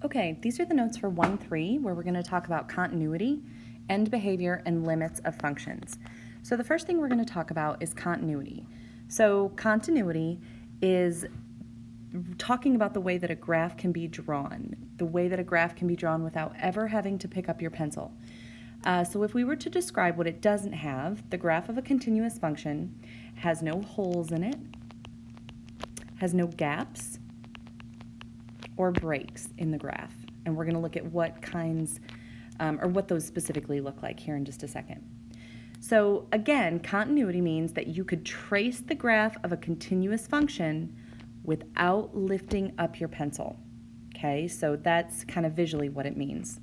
Okay, these are the notes for 1-3, where we're going to talk about continuity, end behavior, and limits of functions. So the first thing we're going to talk about is continuity. So continuity is talking about the way that a graph can be drawn, the way that a graph can be drawn without ever having to pick up your pencil. So if we were to describe what it doesn't have, the graph of a continuous function has no holes in it, has no gaps, or breaks in the graph. And we're going to look at what kinds, or what those specifically look like here in just a second. So again, continuity means that you could trace the graph of a continuous function without lifting up your pencil. Okay, so that's kind of visually what it means.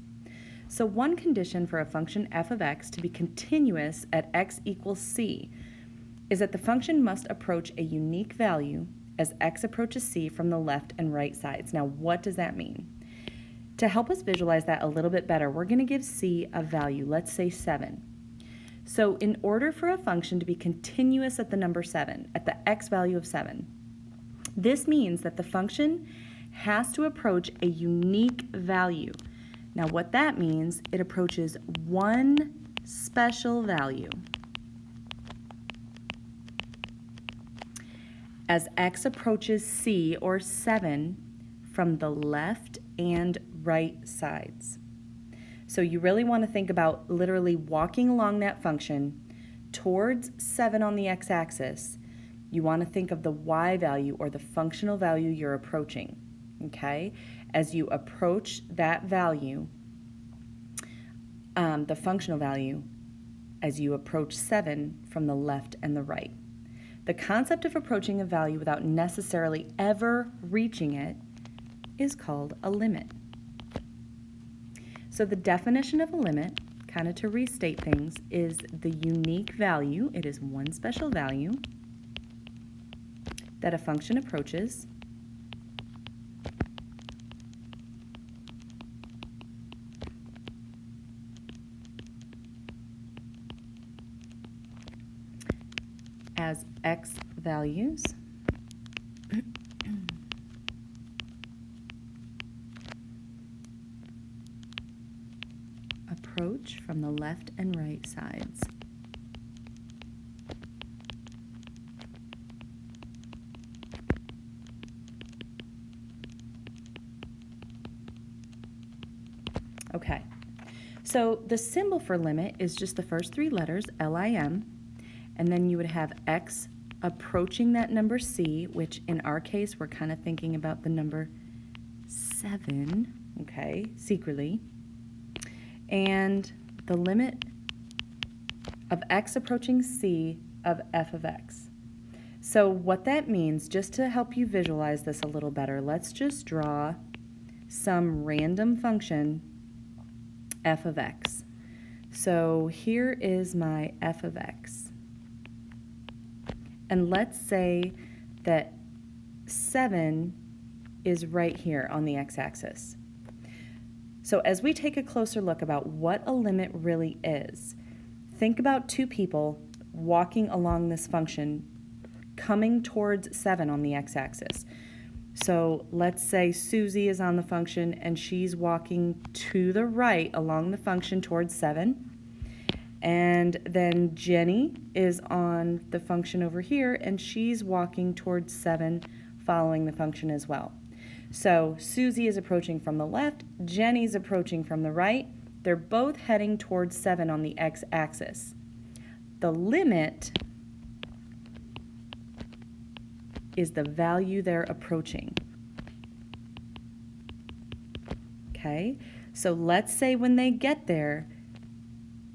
So one condition for a function f of x to be continuous at x equals c is that the function must approach a unique value as x approaches c from the left and right sides. Now, what does that mean? To help us visualize that a little bit better, we're going to give c a value, let's say 7. So in order for a function to be continuous at the number 7, at the x value of 7, this means that the function has to approach a unique value. Now, what that means, it approaches one special value as x approaches c, or 7, from the left and right sides. So you really want to think about literally walking along that function towards 7 on the x-axis. You want to think of the y value, or the functional value you're approaching, okay? As you approach that value, the functional value, as you approach 7 from the left and the right. The concept of approaching a value without necessarily ever reaching it is called a limit. So the definition of a limit, kind of to restate things, is the unique value. It is one special value that a function approaches as x values approach from the left and right sides. Okay, so the symbol for limit is just the first 3 letters, LIM, and then you would have x approaching that number c, which in our case, we're kind of thinking about the number 7, okay, secretly, and the limit of x approaching c of f of x. So what that means, just to help you visualize this a little better, let's just draw some random function f of x. So here is my f of x. And let's say that 7 is right here on the x-axis. So as we take a closer look about what a limit really is, think about 2 people walking along this function coming towards 7 on the x-axis. So let's say Susie is on the function and she's walking to the right along the function towards 7. And then Jenny is on the function over here and she's walking towards 7 following the function as well. So Susie is approaching from the left, Jenny's approaching from the right. They're both heading towards 7 on the x-axis. The limit is the value they're approaching. Okay, so let's say when they get there,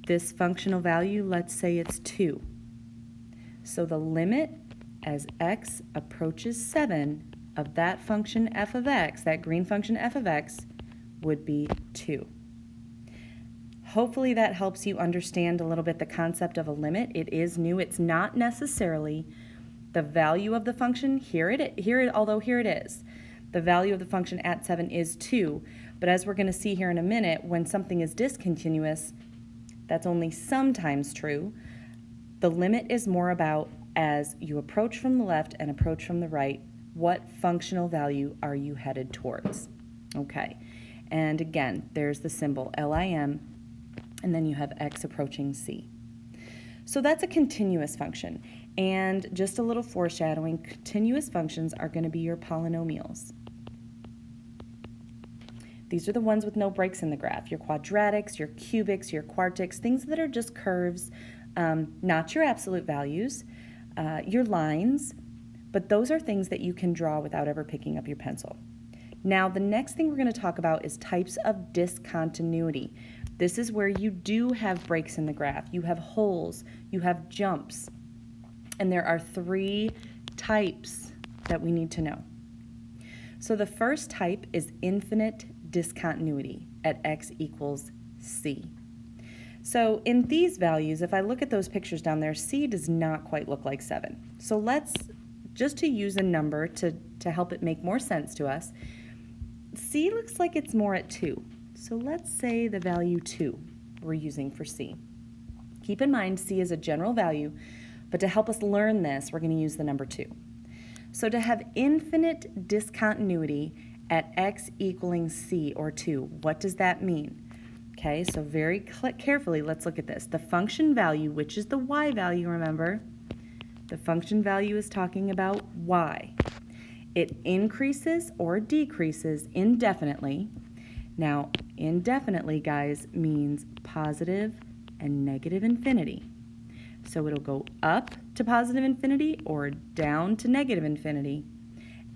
this functional value, let's say it's 2. So the limit as x approaches 7 of that function f of x, that green function f of x, would be 2. Hopefully that helps you understand a little bit the concept of a limit. It is new. It's not necessarily the value of the function. Although here it is. The value of the function at 7 is 2. But as we're going to see here in a minute, when something is discontinuous, that's only sometimes true. The limit is more about as you approach from the left and approach from the right, what functional value are you headed towards? Okay. And again, there's the symbol LIM, and then you have x approaching c. So that's a continuous function. And just a little foreshadowing, continuous functions are going to be your polynomials. These are the ones with no breaks in the graph, your quadratics, your cubics, your quartics, things that are just curves, not your absolute values, your lines, but those are things that you can draw without ever picking up your pencil. Now, the next thing we're going to talk about is types of discontinuity. This is where you do have breaks in the graph. You have holes, you have jumps, and there are 3 types that we need to know. So the first type is infinite discontinuity at x equals c. So in these values, if I look at those pictures down there, c does not quite look like 7. So let's, just to use a number to help it make more sense to us, c looks like it's more at 2. So let's say the value 2 we're using for c. Keep in mind c is a general value, but to help us learn this, we're going to use the number 2. So to have infinite discontinuity at x equaling c, or 2, what does that mean? Okay, so very carefully, let's look at this. The function value, which is the y value, remember, the function value is talking about y. It increases or decreases indefinitely. Now, indefinitely, guys, means positive and negative infinity. So it'll go up to positive infinity or down to negative infinity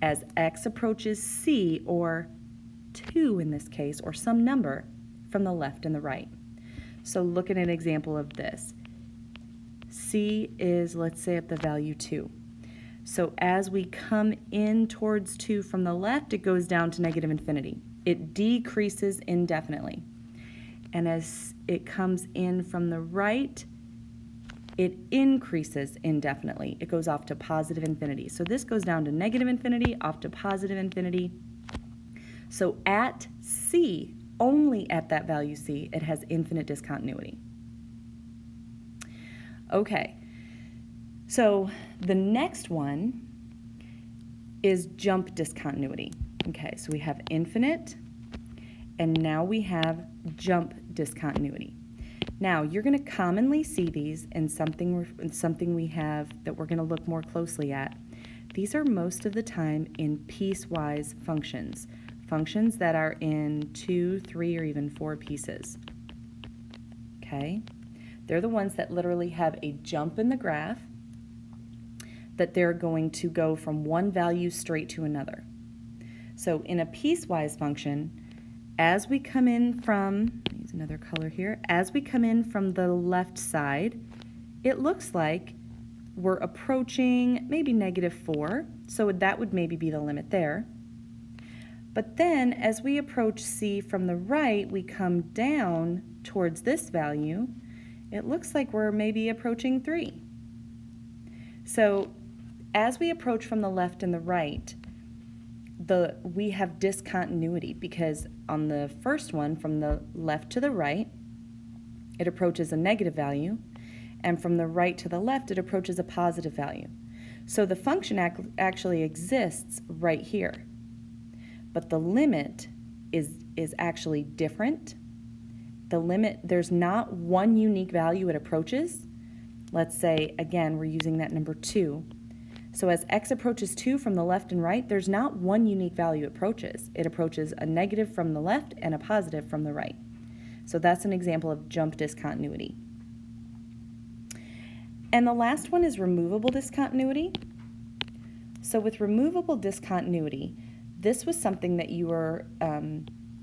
as x approaches c, or 2 in this case, or some number from the left and the right. So look at an example of this. C is, let's say, at the value 2. So as we come in towards 2 from the left, it goes down to negative infinity. It decreases indefinitely. And as it comes in from the right, it increases indefinitely. It goes off to positive infinity. So this goes down to negative infinity, off to positive infinity. So at c, only at that value c, it has infinite discontinuity. Okay, so the next one is jump discontinuity. Okay, so we have infinite, and now we have jump discontinuity. Now, you're going to commonly see these in something we have that we're going to look more closely at. These are most of the time in piecewise functions, functions that are in 2, 3, or even 4 pieces. Okay? They're the ones that literally have a jump in the graph, that they're going to go from one value straight to another. So in a piecewise function, as we come in from, use another color here, as we come in from the left side, it looks like we're approaching maybe -4, so that would maybe be the limit there. But then as we approach c from the right, we come down towards this value, it looks like we're maybe approaching 3. So as we approach from the left and the right, we have discontinuity, because on the first one, from the left to the right, it approaches a negative value, and from the right to the left, it approaches a positive value. So the function actually exists right here, but the limit is actually different. The limit, there's not one unique value it approaches. Let's say, again, we're using that number 2. So as x approaches 2 from the left and right, there's not one unique value it approaches. It approaches a negative from the left and a positive from the right. So that's an example of jump discontinuity. And the last one is removable discontinuity. So with removable discontinuity, this was something that you were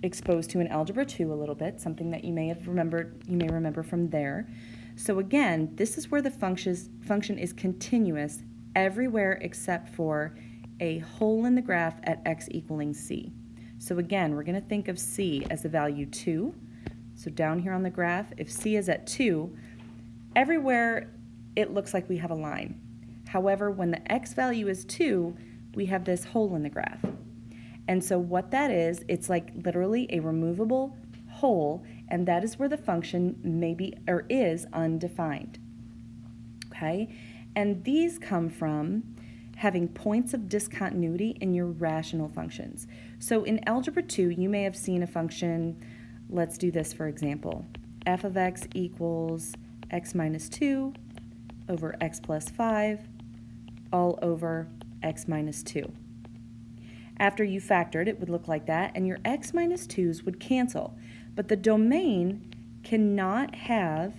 exposed to in Algebra 2 a little bit, something that you may remember from there. So again, this is where the function is continuous everywhere except for a hole in the graph at x equaling c. So again, we're going to think of c as the value 2. So down here on the graph, if c is at 2, everywhere it looks like we have a line. However, when the x value is 2, we have this hole in the graph. And so what that is, it's like literally a removable hole, and that is where the function is undefined. Okay? And these come from having points of discontinuity in your rational functions. So in Algebra 2, you may have seen a function, let's do this for example, f of x equals x minus 2 over x plus 5 all over x minus 2. After you factored, it would look like that, and your x minus 2's would cancel. But the domain cannot have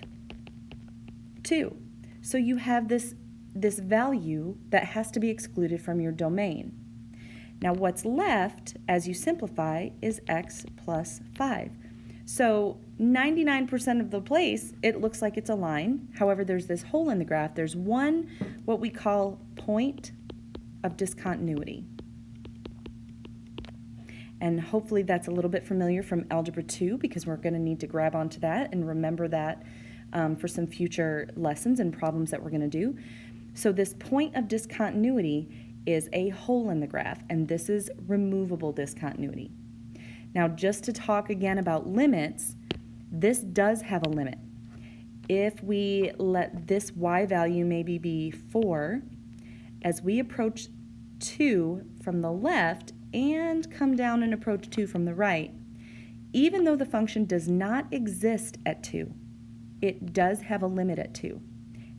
2. So you have this value that has to be excluded from your domain. Now what's left, as you simplify, is x plus 5. So 99% of the place, it looks like it's a line. However, there's this hole in the graph. There's one, what we call point of discontinuity. And hopefully that's a little bit familiar from Algebra 2 because we're going to need to grab onto that and remember that for some future lessons and problems that we're going to do. So this point of discontinuity is a hole in the graph, and this is removable discontinuity. Now, just to talk again about limits, this does have a limit. If we let this y value maybe be 4, as we approach 2 from the left and come down and approach 2 from the right, even though the function does not exist at 2, it does have a limit at 2.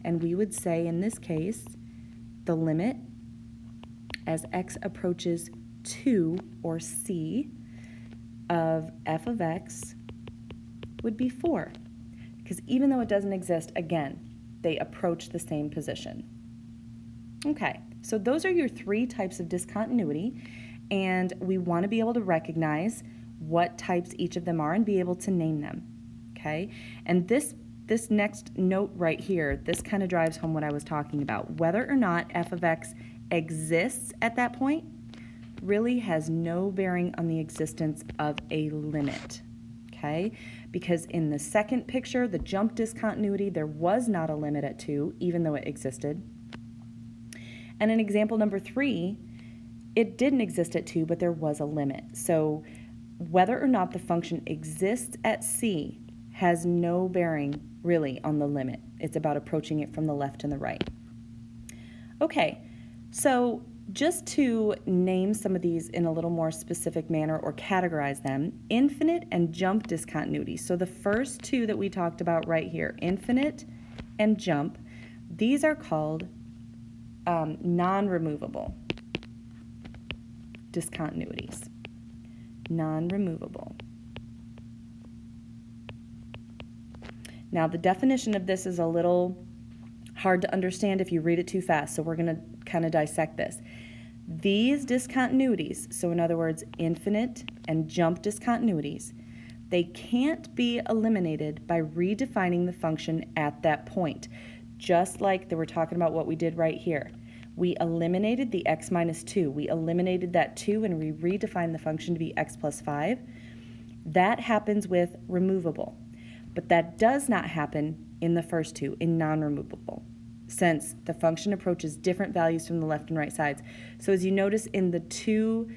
And we would say in this case, the limit as x approaches 2, or c, of f of x would be 4. Because even though it doesn't exist, again, they approach the same position. Okay, so those are your 3 types of discontinuity, and we want to be able to recognize what types each of them are and be able to name them. Okay, and this next note right here, this kind of drives home what I was talking about. Whether or not f of x exists at that point really has no bearing on the existence of a limit, okay? Because in the second picture, the jump discontinuity, there was not a limit at 2, even though it existed. And in example number 3, it didn't exist at 2, but there was a limit. So whether or not the function exists at c has no bearing really on the limit. It's about approaching it from the left and the right. Okay, so just to name some of these in a little more specific manner or categorize them, infinite and jump discontinuity. So the first 2 that we talked about right here, infinite and jump, these are called non-removable discontinuities. Non-removable. Now the definition of this is a little hard to understand if you read it too fast, so we're going to kind of dissect this. These discontinuities, so in other words, infinite and jump discontinuities, they can't be eliminated by redefining the function at that point. Just like we're talking about what we did right here. We eliminated the x minus 2. We eliminated that 2 and we redefined the function to be x plus 5. That happens with removable. But that does not happen in the first 2, in non-removable, since the function approaches different values from the left and right sides. So as you notice in the 2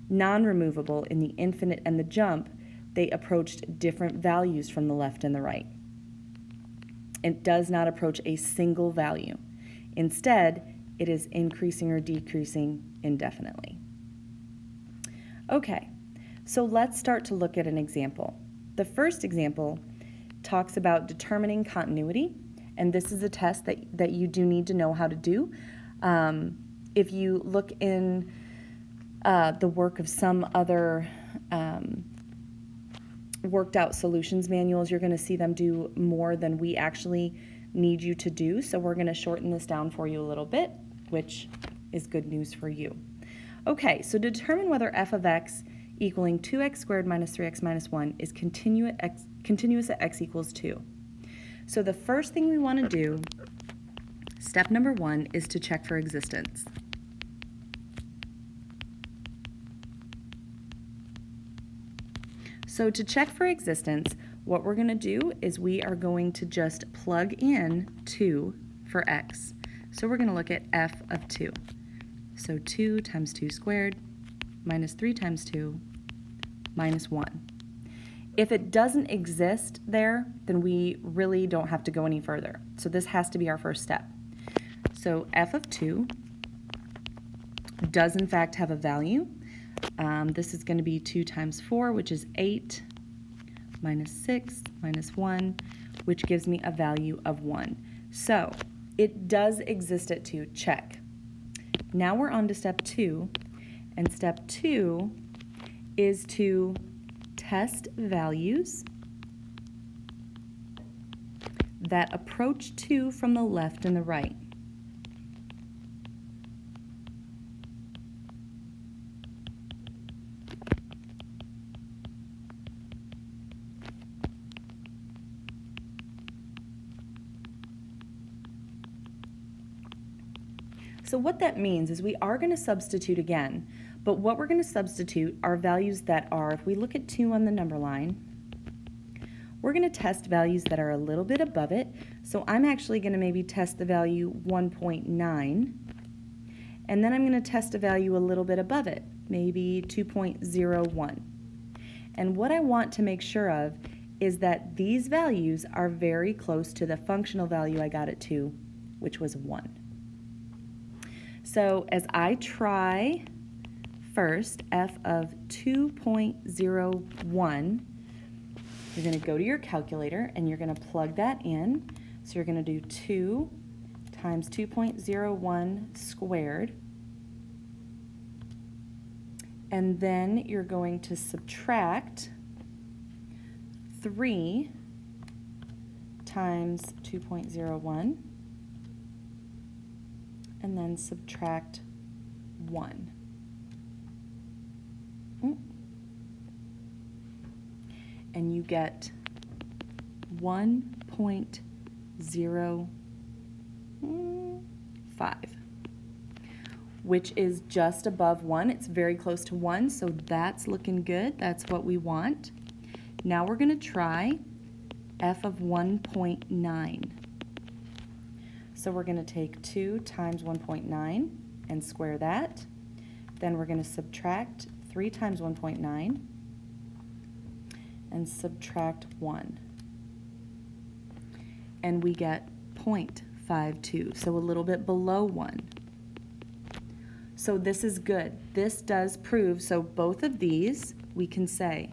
non-removable, in the infinite and the jump, they approached different values from the left and the right. It does not approach a single value. Instead, it is increasing or decreasing indefinitely. Okay, so let's start to look at an example. The first example talks about determining continuity, and this is a test that you do need to know how to do. If you look in the work of some other worked out solutions manuals, you're going to see them do more than we actually need you to do, so we're going to shorten this down for you a little bit, which is good news for you. Okay, so determine whether f of x equaling 2x squared minus 3x minus 1 is continuous at x equals 2. So the first thing we want to do, step number 1, is to check for existence. So to check for existence, what we're going to do is we are going to just plug in 2 for x. So we're going to look at f of 2. So 2 times 2 squared minus 3 times 2 minus 1. If it doesn't exist there, then we really don't have to go any further. So this has to be our first step. So f of 2 does in fact have a value. This is going to be 2 times 4, which is 8, minus 6, minus 1, which gives me a value of 1. So it does exist at 2, check. Now we're on to step 2, and step 2 is to test values that approach 2 from the left and the right. So what that means is we are going to substitute again, but what we're going to substitute are values that are, if we look at 2 on the number line, we're going to test values that are a little bit above it. So I'm actually going to maybe test the value 1.9, and then I'm going to test a value a little bit above it, maybe 2.01. And what I want to make sure of is that these values are very close to the functional value I got at 2, which was 1. So as I try first f of 2.01, you're going to go to your calculator and you're going to plug that in. So you're going to do 2 times 2.01 squared. And then you're going to subtract 3 times 2.01. And then subtract 1. And you get 1.05, which is just above 1. It's very close to 1, so that's looking good. That's what we want. Now we're going to try f of 1.9. So we're going to take 2 times 1.9 and square that. Then we're going to subtract 3 times 1.9 and subtract 1. And we get 0.52, so a little bit below 1. So this is good. This does prove, so both of these, we can say,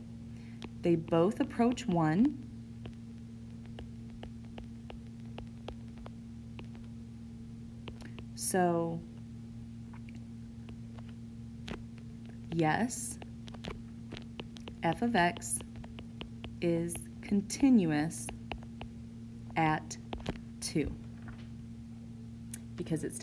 they both approach 1. So, yes, f of x is continuous at 2 because it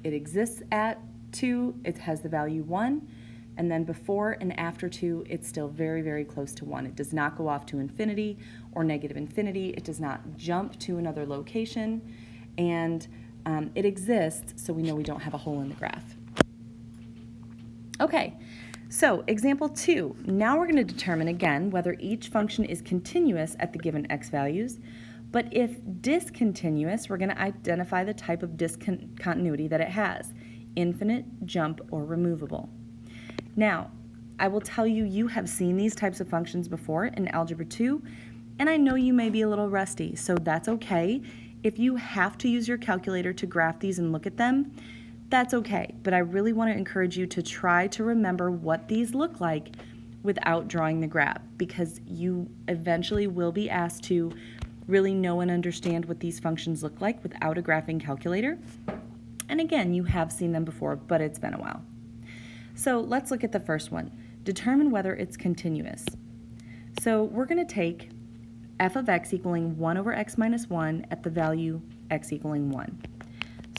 exists at 2, it has the value 1, and then before and after 2, it's still very, very close to 1. It does not go off to infinity or negative infinity. It does not jump to another location, and it exists, so we know we don't have a hole in the graph. Okay, so example 2. Now we're going to determine again whether each function is continuous at the given x values, but if discontinuous, we're going to identify the type of discontinuity that it has: infinite, jump, or removable. Now, I will tell you, you have seen these types of functions before in Algebra 2, and I know you may be a little rusty, so that's okay. If you have to use your calculator to graph these and look at them, that's okay. But I really want to encourage you to try to remember what these look like without drawing the graph, because you eventually will be asked to really know and understand what these functions look like without a graphing calculator. And again, you have seen them before, but it's been a while. So let's look at the first one. Determine whether it's continuous. So we're going to take f of x equaling 1 over x minus 1 at the value x equaling 1.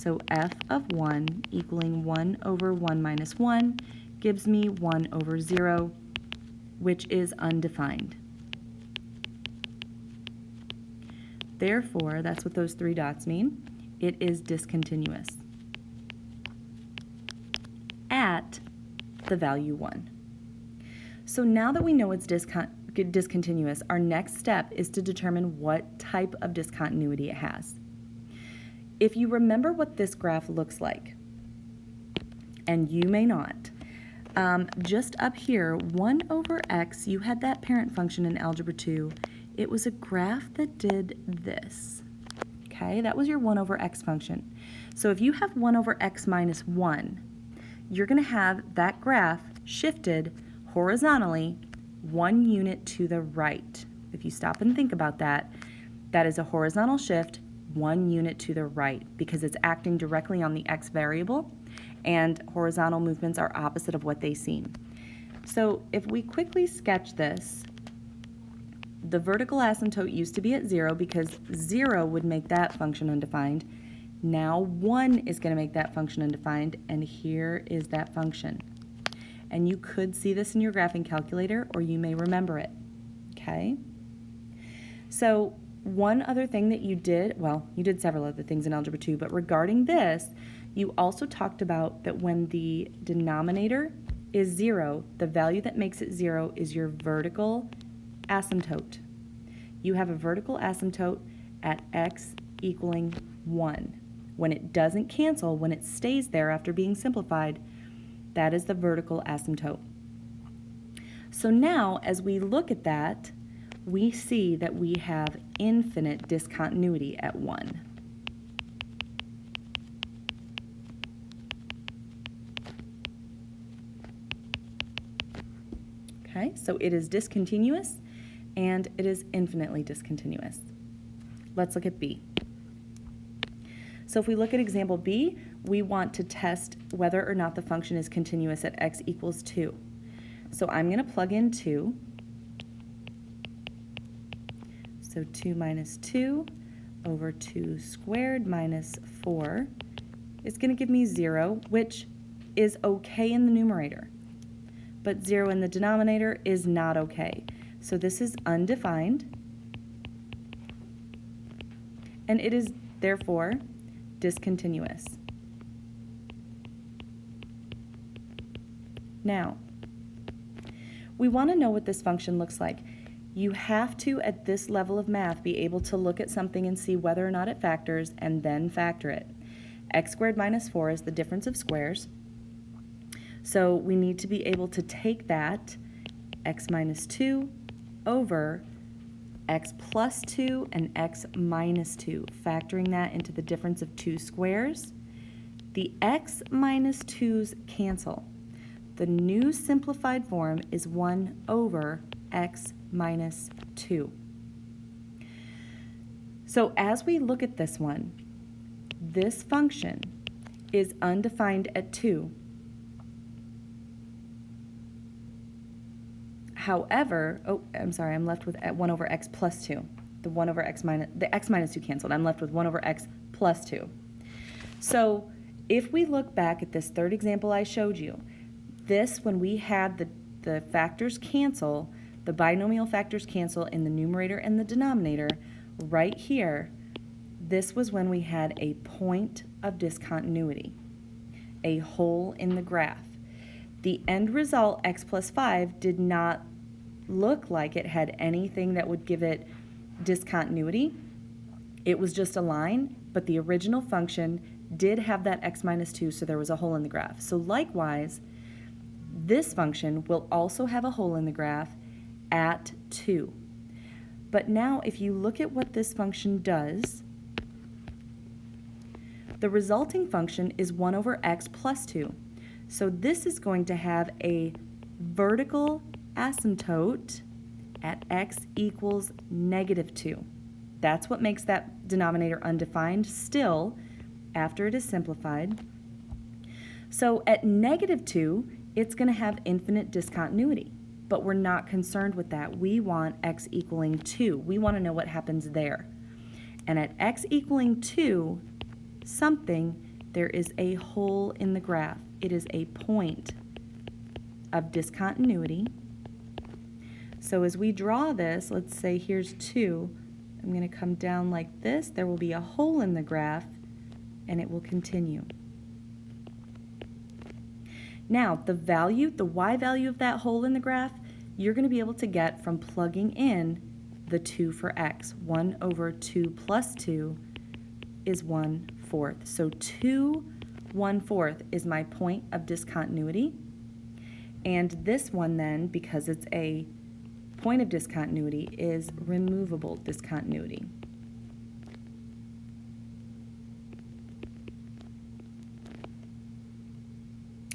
So f of 1 equaling 1 over 1 minus 1 gives me 1 over 0, which is undefined. Therefore, that's what those 3 dots mean. It is discontinuous at the value 1. So now that we know it's discontinuous, our next step is to determine what type of discontinuity it has. If you remember what this graph looks like, and you may not, just up here, 1 over x, you had that parent function in Algebra 2. It was a graph that did this. Okay, that was your 1 over x function. So if you have 1 over x minus 1, you're going to have that graph shifted horizontally 1 unit to the right. If you stop and think about that, that is a horizontal shift 1 unit to the right because it's acting directly on the x variable, and horizontal movements are opposite of what they seem. So if we quickly sketch this, the vertical asymptote used to be at 0 because 0 would make that function undefined. Now 1 is going to make that function undefined, and here is that function. And you could see this in your graphing calculator, or you may remember it, okay? So one other thing that you did, well, you did several other things in Algebra 2, but regarding this, you also talked about that when the denominator is 0, the value that makes it 0 is your vertical asymptote. You have a vertical asymptote at x equaling 1. When it doesn't cancel, when it stays there after being simplified, that is the vertical asymptote. So now, as we look at that, we see that we have infinite discontinuity at 1. Okay, so it is discontinuous and it is infinitely discontinuous. Let's look at B. So if we look at example B, we want to test whether or not the function is continuous at x equals 2. So I'm going to plug in 2. So 2 minus 2 over 2 squared minus 4 is going to give me 0, which is okay in the numerator. But 0 in the denominator is not okay. So this is undefined, and it is therefore discontinuous. Now, we want to know what this function looks like. You have to, at this level of math, be able to look at something and see whether or not it factors and then factor it. X squared minus 4 is the difference of squares. So we need to be able to take that, x minus 2 over x plus 2 and x minus 2, factoring that into the difference of 2 squares. The x minus 2's cancel. The new simplified form is 1 over x minus 2. So as we look at this one, this function is undefined at 2. However, I'm left with 1 over x plus 2. The x minus 2 canceled. I'm left with 1 over x plus 2. So if we look back at this third example I showed you, this, when we had the factors cancel, the binomial factors cancel in the numerator and the denominator, right here, this was when we had a point of discontinuity, a hole in the graph. The end result, x plus 5, did not look like it had anything that would give it discontinuity. It was just a line, but the original function did have that x minus 2, so there was a hole in the graph. So likewise, this function will also have a hole in the graph at 2. But now if you look at what this function does, the resulting function is 1 over x plus 2. So this is going to have a vertical asymptote at x equals negative 2. That's what makes that denominator undefined still after it is simplified. So at negative 2, it's going to have infinite discontinuity, but we're not concerned with that. We want x equaling 2. We want to know what happens there. And at x equaling 2, there is a hole in the graph. It is a point of discontinuity. So as we draw this, let's say here's 2. I'm going to come down like this. There will be a hole in the graph, and it will continue. Now, the y value of that hole in the graph, you're going to be able to get from plugging in the 2 for x. 1 over 2 plus 2 is 1/4. So 2 1/4 is my point of discontinuity. And this one then, because it's a point of discontinuity, is removable discontinuity.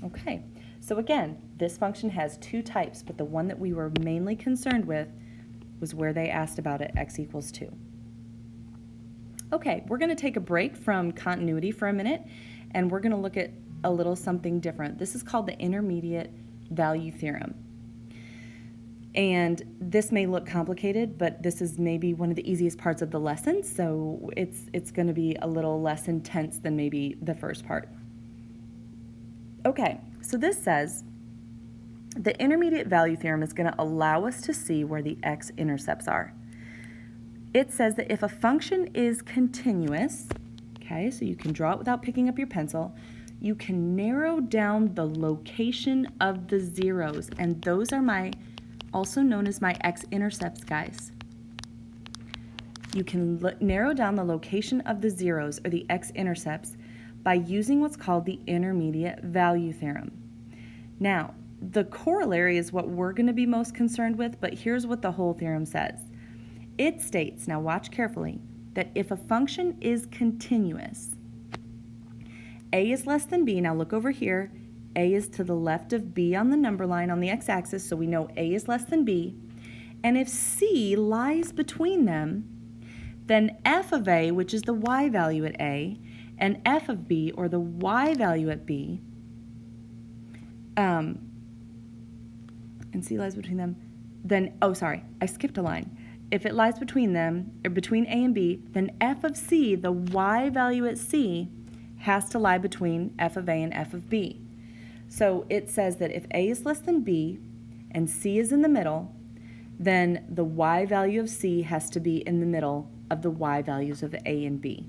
Okay, so again, this function has two types, but the one that we were mainly concerned with was where they asked about it, x equals 2. Okay, we're going to take a break from continuity for a minute, and we're going to look at a little something different. This is called the intermediate value theorem. And this may look complicated, but this is maybe one of the easiest parts of the lesson, so it's going to be a little less intense than maybe the first part. Okay, so this says the intermediate value theorem is going to allow us to see where the x-intercepts are. It says that if a function is continuous, okay, so you can draw it without picking up your pencil, you can narrow down the location of the zeros, and those are also known as my x-intercepts, guys. You can narrow down the location of the zeros, or the x-intercepts, by using what's called the intermediate value theorem. Now, the corollary is what we're going to be most concerned with, but here's what the whole theorem says. It states, now watch carefully, that if a function is continuous, a is less than b, now look over here, a is to the left of b on the number line on the x-axis, so we know a is less than b, and if c lies between them, then f of a, which is the y value at a, and f of b, or the y value at b, and c lies between them, then, oh sorry, I skipped a line. If it lies between them, or between a and b, then f of c, the y value at c, has to lie between f of a and f of b. So it says that if a is less than b and c is in the middle, then the y value of c has to be in the middle of the y values of a and b.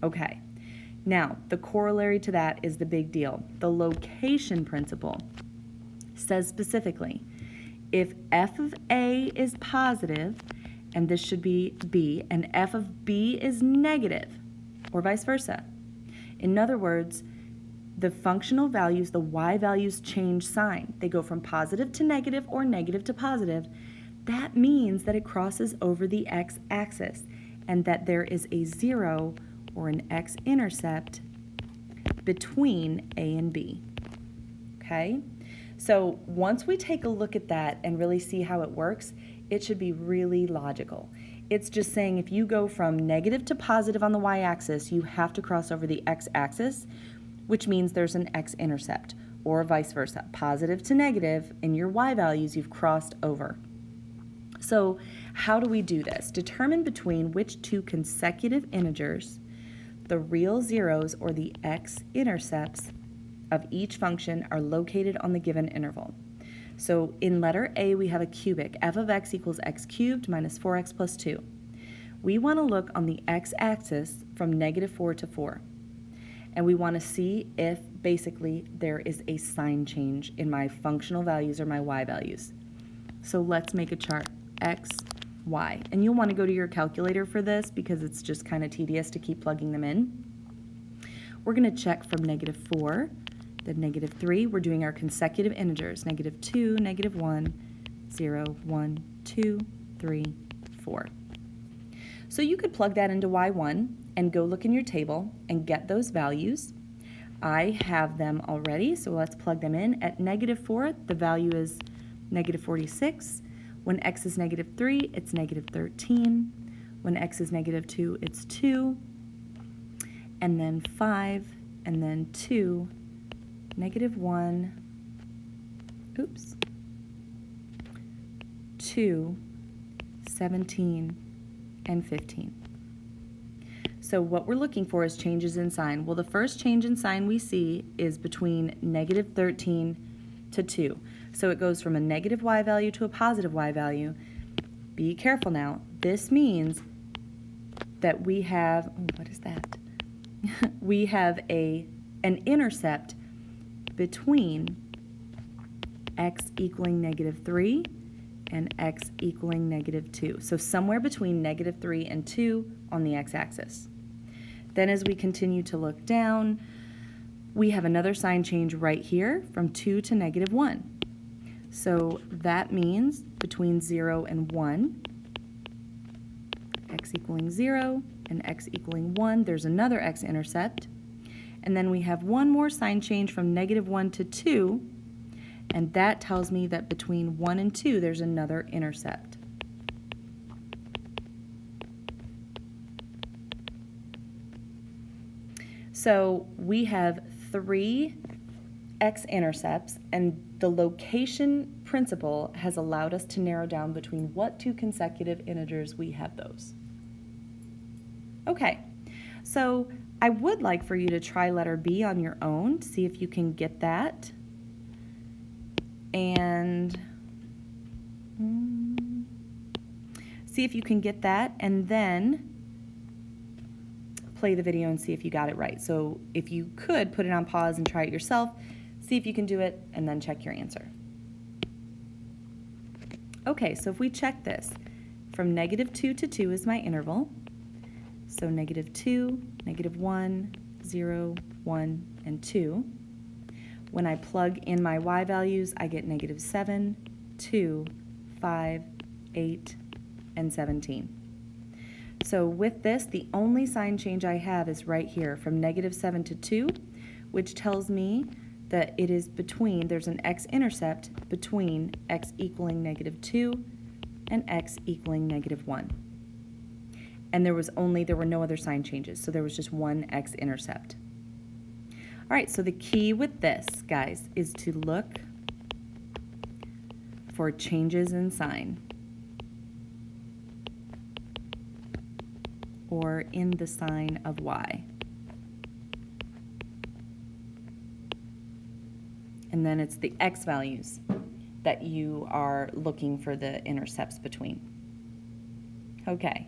Okay, now the corollary to that is the big deal. The location principle says specifically, if f of a is positive, and this should be b, and f of b is negative, or vice versa. In other words, the functional values, the y values, change sign. They go from positive to negative or negative to positive. That means that it crosses over the x-axis and that there is a zero or an x-intercept between a and b. Okay? So once we take a look at that and really see how it works, it should be really logical. It's just saying if you go from negative to positive on the y-axis, you have to cross over the x-axis, which means there's an x-intercept, or vice versa. Positive to negative, in your y values, you've crossed over. So how do we do this? Determine between which two consecutive integers the real zeros, or the x-intercepts, of each function are located on the given interval. So in letter A, we have a cubic. F of x equals x cubed minus 4x plus 2. We want to look on the x-axis from negative 4 to 4. And we want to see if basically there is a sign change in my functional values or my y values. So let's make a chart, x, y. And you'll want to go to your calculator for this because it's just kind of tedious to keep plugging them in. We're going to check from negative 4. Then negative 3, we're doing our consecutive integers, negative 2, negative 1, 0, 1, 2, 3, 4. So you could plug that into y1 and go look in your table and get those values. I have them already, so let's plug them in. At negative 4, the value is negative 46. When x is negative 3, it's negative 13. When x is negative 2, it's 2. And then 5, and then 2, negative 1, 2, 17, and 15. So what we're looking for is changes in sign. Well, the first change in sign we see is between negative 13 to 2. So it goes from a negative y value to a positive y value. Be careful now. This means that we have, what is that? We have an intercept between x equaling negative 3 and x equaling negative 2. So somewhere between negative 3 and 2 on the x-axis. Then as we continue to look down, we have another sign change right here from 2 to negative 1. So that means between 0 and 1, x equaling 0 and x equaling 1, there's another x-intercept. And then we have one more sign change from negative 1 to 2, And that tells me that between 1 and 2, there's another intercept. So we have 3 x-intercepts, and the location principle has allowed us to narrow down between what 2 consecutive integers we have those. Okay, so I would like for you to try letter B on your own, see if you can get that. And see if you can get that, and then play the video and see if you got it right. So if you could, put it on pause and try it yourself, see if you can do it, and then check your answer. Okay, so if we check this, from -2 to 2 is my interval. So -2, -1, 0, 1, and 2. When I plug in my y values, I get -7, 2, 5, 8, and 17. So with this, the only sign change I have is right here, from -7 to 2, which tells me that it is between, there's an x-intercept between x equaling -2 and x equaling -1. And there were no other sign changes, so there was just one x-intercept. All right, so the key with this, guys, is to look for changes in sign or in the sign of y. And then it's the x values that you are looking for the intercepts between. Okay,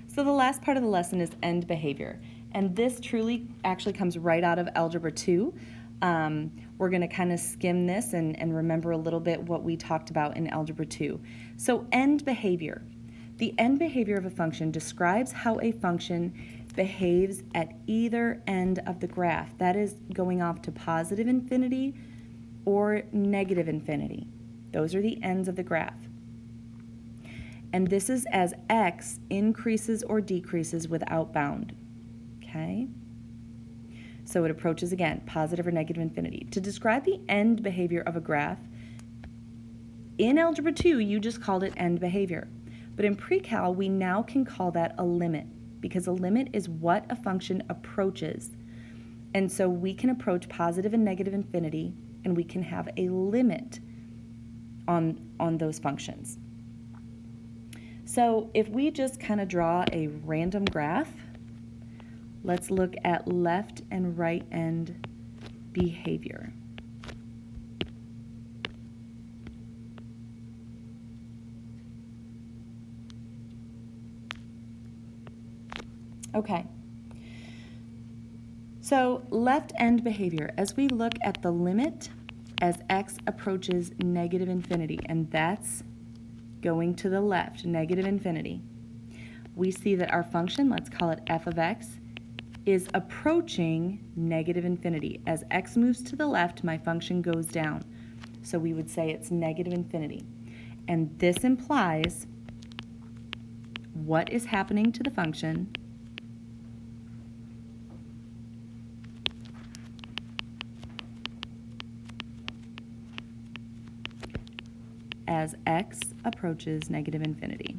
so the last part of the lesson is end behavior. And this truly actually comes right out of Algebra 2. We're going to kind of skim this and remember a little bit what we talked about in Algebra 2. So end behavior. The end behavior of a function describes how a function behaves at either end of the graph. That is going off to positive infinity or negative infinity. Those are the ends of the graph. And this is as x increases or decreases without bound. Okay? So it approaches again, positive or negative infinity. To describe the end behavior of a graph, in Algebra 2, you just called it end behavior. But in pre-cal, we now can call that a limit, because a limit is what a function approaches. And so we can approach positive and negative infinity, and we can have a limit on those functions. So if we just kind of draw a random graph, let's look at left and right end behavior. Okay. So left end behavior, as we look at the limit as x approaches negative infinity, and that's going to the left, negative infinity, we see that our function, let's call it f of x, is approaching negative infinity. As x moves to the left, my function goes down. So we would say it's negative infinity. And this implies what is happening to the function as x approaches negative infinity.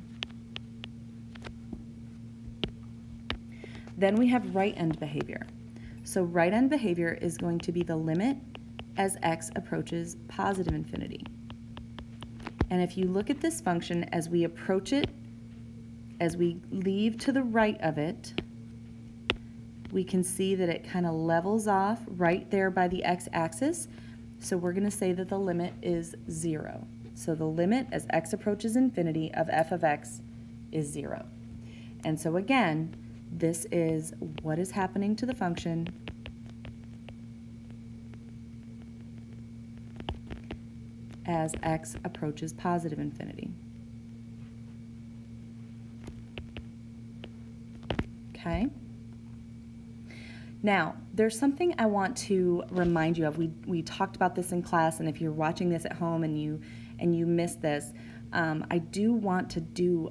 Then we have right end behavior. So right end behavior is going to be the limit as x approaches positive infinity. And if you look at this function as we approach it, as we leave to the right of it, we can see that it kind of levels off right there by the x-axis. So we're going to say that the limit is 0. So the limit as x approaches infinity of f of x is 0. And so again, this is what is happening to the function as x approaches positive infinity. Okay? Now, there's something I want to remind you of. We talked about this in class, and if you're watching this at home and you missed this, I do want to do,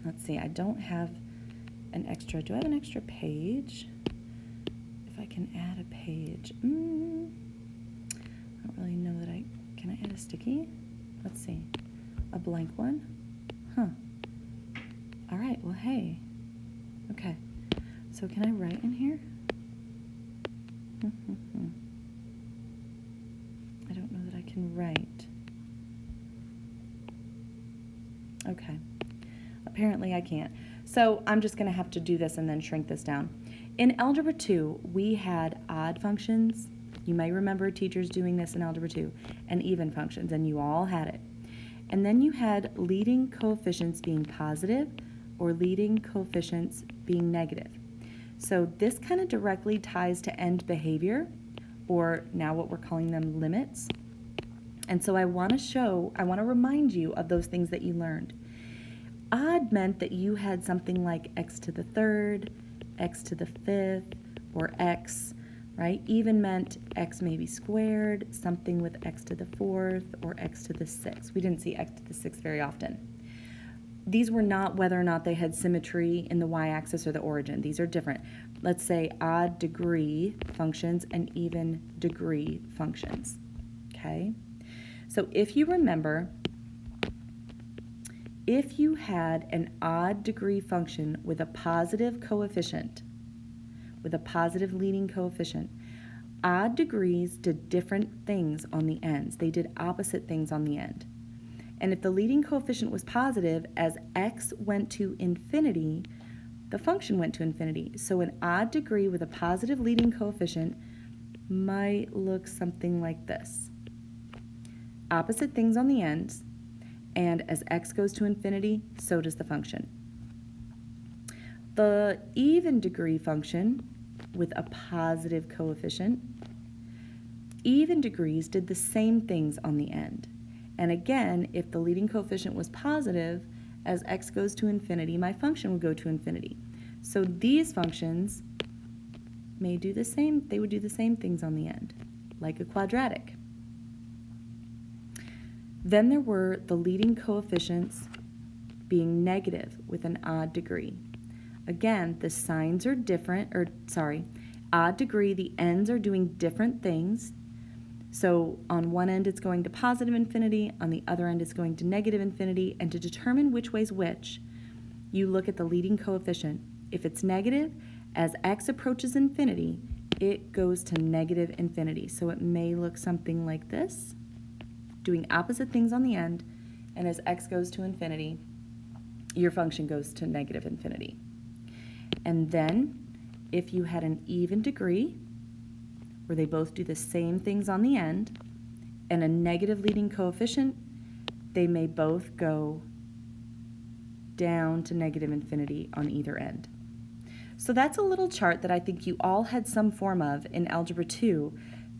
let's see, I don't have an extra, do I have an extra page? If I can add a page. I don't really know that Can I add a sticky? Let's see. A blank one? Huh. All right, well, hey. Okay. So can I write in here? I don't know that I can write. Okay. Apparently I can't. So I'm just going to have to do this and then shrink this down. In Algebra 2, we had odd functions. You may remember teachers doing this in Algebra 2, and even functions, and you all had it. And then you had leading coefficients being positive or leading coefficients being negative. So this kind of directly ties to end behavior, or now what we're calling them limits. And so I want to remind you of those things that you learned. Odd meant that you had something like x to the third, x to the fifth, or x, right? Even meant x may be squared, something with x to the fourth, or x to the sixth. We didn't see x to the sixth very often. These were not whether or not they had symmetry in the y-axis or the origin. These are different. Let's say odd degree functions and even degree functions, okay? So if you remember, if you had an odd degree function with a positive coefficient, with a positive leading coefficient, odd degrees did different things on the ends. They did opposite things on the end. And if the leading coefficient was positive, as x went to infinity, the function went to infinity. So an odd degree with a positive leading coefficient might look something like this. Opposite things on the ends, and as x goes to infinity, so does the function. The even degree function with a positive coefficient, even degrees did the same things on the end. And again, if the leading coefficient was positive, as x goes to infinity, my function would go to infinity. So these functions may do the same, they would do the same things on the end, like a quadratic. Then there were the leading coefficients being negative with an odd degree. Again, the signs are different, odd degree, the ends are doing different things. So on one end it's going to positive infinity, on the other end it's going to negative infinity, and to determine which way's which, you look at the leading coefficient. If it's negative, as x approaches infinity, it goes to negative infinity. So it may look something like this, doing opposite things on the end, and as x goes to infinity, your function goes to negative infinity. And then, if you had an even degree, where they both do the same things on the end, and a negative leading coefficient, they may both go down to negative infinity on either end. So that's a little chart that I think you all had some form of in Algebra 2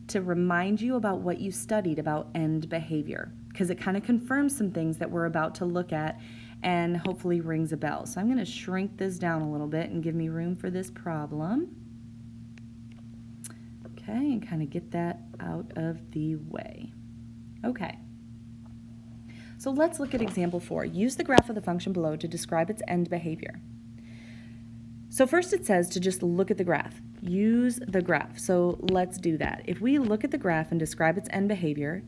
to remind you about what you studied about end behavior, because it kind of confirms some things that we're about to look at and hopefully rings a bell. So I'm going to shrink this down a little bit and give me room for this problem. Okay, and kind of get that out of the way. Okay. So let's look at example 4. Use the graph of the function below to describe its end behavior. So first it says to just look at the graph. Use the graph. So let's do that. If we look at the graph and describe its end behavior,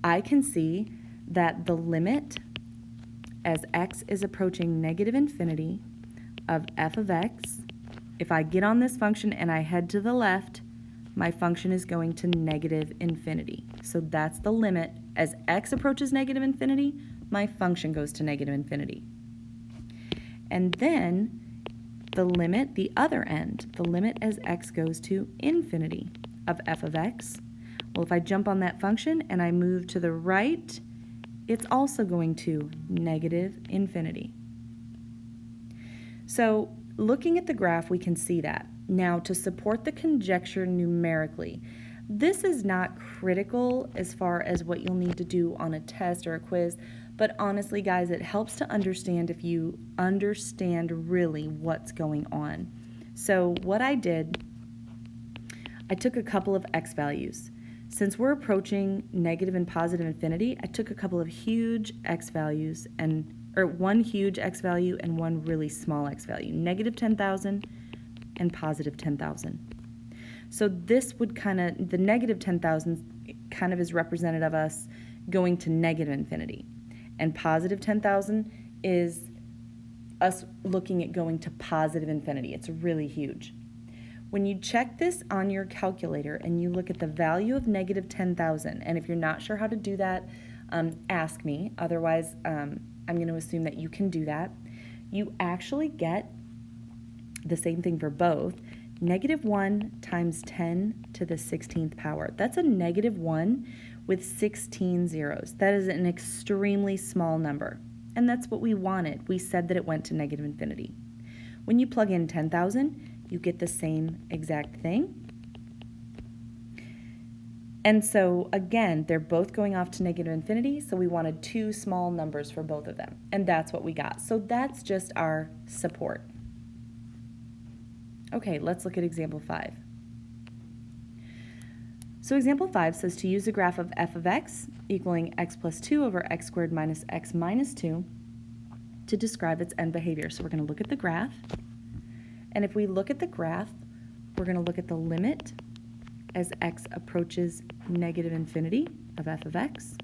I can see that the limit as x is approaching negative infinity of f of x, if I get on this function and I head to the left, my function is going to negative infinity. So that's the limit. As x approaches negative infinity, my function goes to negative infinity. And then the limit, the other end, the limit as x goes to infinity of f of x. Well, if I jump on that function and I move to the right, it's also going to negative infinity. So looking at the graph, we can see that. Now, to support the conjecture numerically, this is not critical as far as what you'll need to do on a test or a quiz, but honestly, guys, it helps to understand if you understand really what's going on. So what I did, I took a couple of x values. Since we're approaching negative and positive infinity, I took a couple of huge x values, or one huge x value and one really small x value, negative 10,000 and positive 10,000. So this would the negative 10,000 kind of is representative of us going to negative infinity. And positive 10,000 is us looking at going to positive infinity. It's really huge. When you check this on your calculator and you look at the value of negative 10,000, and if you're not sure how to do that, ask me. Otherwise, I'm going to assume that you can do that. You actually get the same thing for both. Negative 1 times 10 to the 16th power. That's a negative 1 with 16 zeros. That is an extremely small number. And that's what we wanted. We said that it went to negative infinity. When you plug in 10,000, you get the same exact thing. And so again, they're both going off to negative infinity, so we wanted two small numbers for both of them. And that's what we got. So that's just our support. Okay, let's look at example 5. So example 5 says to use a graph of f of x equaling x plus 2 over x squared minus x minus 2 to describe its end behavior. So we're going to look at the graph. And if we look at the graph, we're going to look at the limit as x approaches negative infinity of f of x,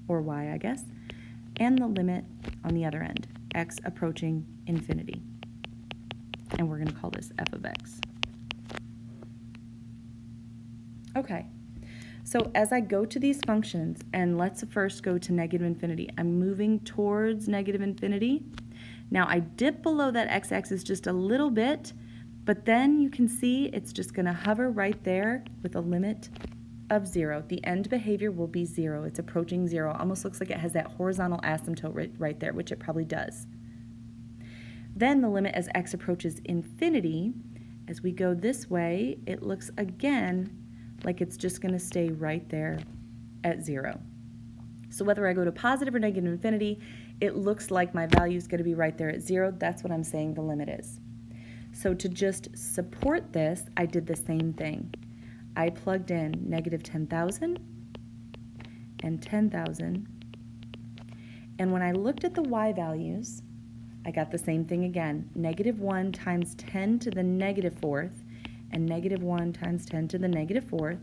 or y, I guess, and the limit on the other end, x approaching infinity. And we're going to call this f of x. Okay, so as I go to these functions, and let's first go to negative infinity. I'm moving towards negative infinity. Now I dip below that x-axis just a little bit, but then you can see it's just going to hover right there with a limit of 0. The end behavior will be 0. It's approaching 0. Almost looks like it has that horizontal asymptote right there, which it probably does. Then the limit as x approaches infinity, as we go this way, it looks again like it's just going to stay right there at 0. So whether I go to positive or negative infinity, it looks like my value is going to be right there at 0. That's what I'm saying the limit is. So to just support this, I did the same thing. I plugged in negative 10,000 and 10,000. And when I looked at the y values, I got the same thing again. Negative 1 times 10 to the negative 4th and negative 1 times 10 to the negative 4th.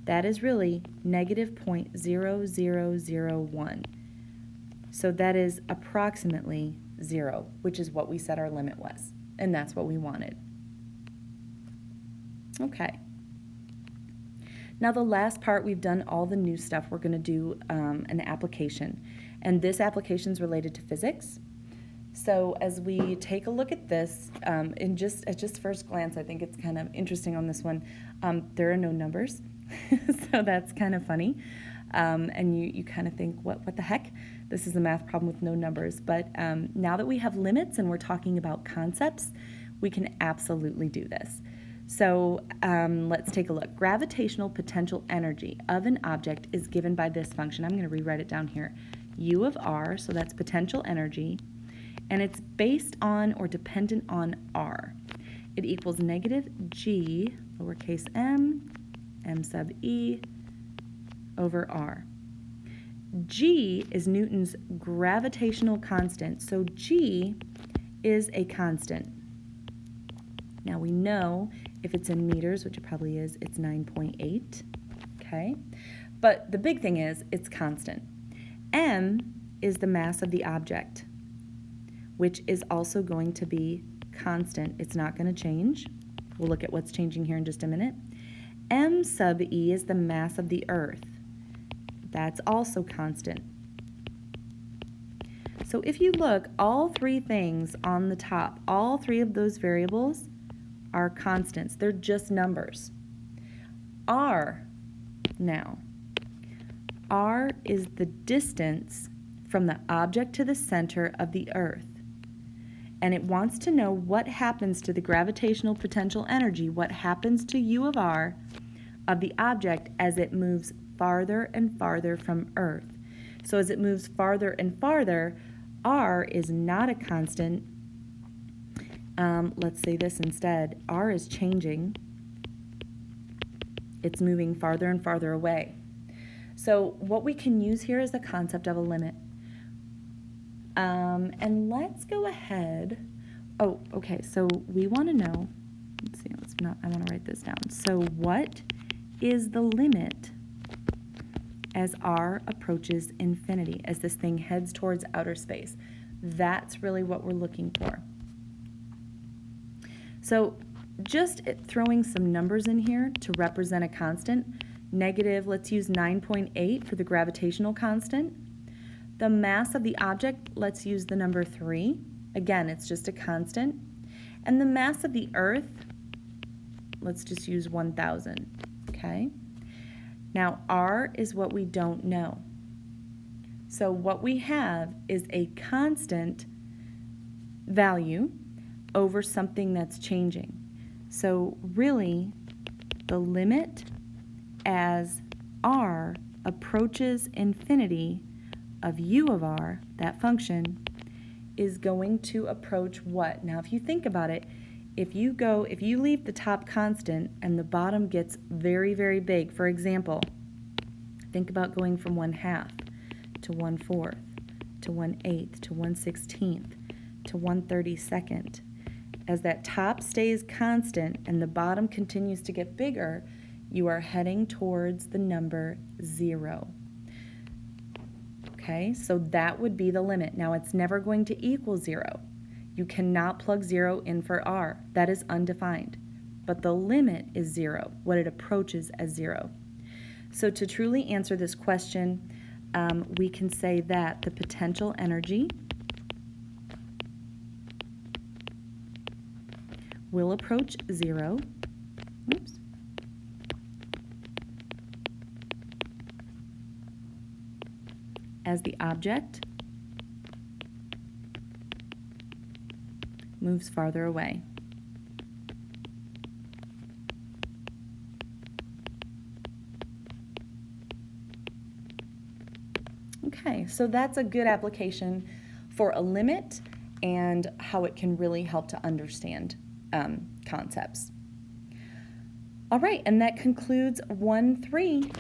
That is really negative 0.0001. So that is approximately 0, which is what we said our limit was. And that's what we wanted. Okay. Now the last part, we've done all the new stuff. We're going to do an application. And this application is related to physics. So as we take a look at this, at just first glance, I think it's kind of interesting on this one. There are no numbers, so that's kind of funny. And you kind of think, what the heck? This is a math problem with no numbers. But now that we have limits and we're talking about concepts, we can absolutely do this. So let's take a look. Gravitational potential energy of an object is given by this function. I'm going to rewrite it down here. U of r, so that's potential energy, and it's based on or dependent on r. It equals negative g, lowercase m sub e, over r. G is Newton's gravitational constant, so G is a constant. Now we know if it's in meters, which it probably is, it's 9.8, okay? But the big thing is it's constant. M is the mass of the object, which is also going to be constant. It's not going to change. We'll look at what's changing here in just a minute. M sub e is the mass of the Earth. That's also constant. So if you look, all three things on the top, all three of those variables are constants. They're just numbers. R, now, R is the distance from the object to the center of the Earth. And it wants to know what happens to the gravitational potential energy, what happens to U of R of the object as it moves farther and farther from Earth. So as it moves farther and farther, R is not a constant. Let's say this instead. R is changing. It's moving farther and farther away. So what we can use here is the concept of a limit. And let's go ahead. Oh, okay, so we want to know, let's see, I want to write this down. So what is the limit as r approaches infinity, as this thing heads towards outer space. That's really what we're looking for. So just throwing some numbers in here to represent a constant, negative, let's use 9.8 for the gravitational constant. The mass of the object, let's use the number 3. Again, it's just a constant. And the mass of the Earth, let's just use 1,000, okay? Now, r is what we don't know. So what we have is a constant value over something that's changing. So really, the limit as r approaches infinity of u of r, that function, is going to approach what? Now, if you think about it, if you leave the top constant and the bottom gets very, very big, for example, think about going from 1/2 to 1/4 to 1/8 to 1/16 to 1/32. As that top stays constant and the bottom continues to get bigger, you are heading towards the number 0. Okay, so that would be the limit. Now, it's never going to equal 0. You cannot plug 0 in for r. That is undefined. But the limit is 0, what it approaches as 0. So to truly answer this question, we can say that the potential energy will approach 0. Oops. As the object moves farther away. Okay, so that's a good application for a limit and how it can really help to understand concepts. All right, and that concludes 1-3.